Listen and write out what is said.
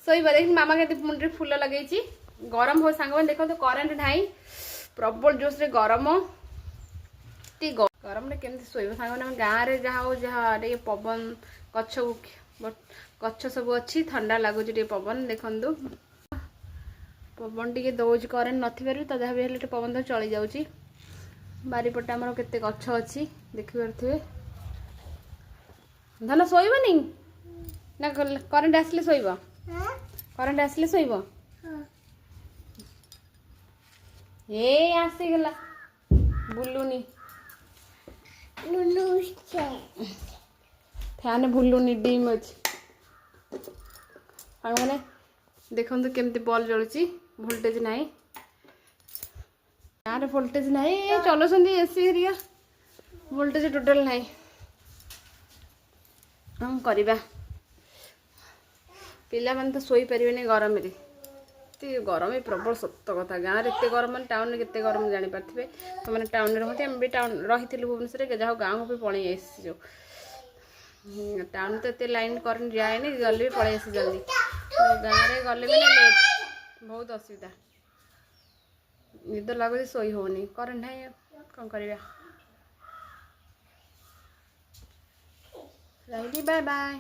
शोब देख मामा के मुंडे फुल लगे गरम हो सांग मैंने देखो तो करेन्ट ना प्रबल जोश रे गरम गरम केमती शोब सांग मैंने गाँव में जहाँ हो जहाँ टे पवन गछ सब अच्छी ठंडा लगुच पवन देखु पवन टी दौज करेन्ट नथी तो जहाँ भी पवन तो चली जाऊँगी बारीपटे आमर केते गछ अच्छी देखिपे धन शोबनी ना करेन्ट आसिले शोब करेन्ट आसिले शोब ए आसीगला बुलुनी फैन बुलुनी डिम अच्छी मैंने देखो केमती बल्ब जलुची वोल्टेज ना गाँव वोल्टेज ना चलाउछन्ती एसी हेरिया वोल्टेज टोटल ना हम करवा पिला माने तो सोई परिबेनी गरम रे गरम प्रबल सत्य कथा गाँव में एत गरम टाउन में केते गरम जानी पार्थिबे तो मैंने टाउन में रहते आम भी टाउन रही भुवनेश्वर जहाँ गाँव को भी पलि आसी टाउन तो एत लाइन करेन्ट जाए गले भी पलि आसी जल्दी गाँव में गले भी लेट बहुत असुविधा निद लगुच शोई होनी करेन्ट ना कौन करवा रही बाय बाय।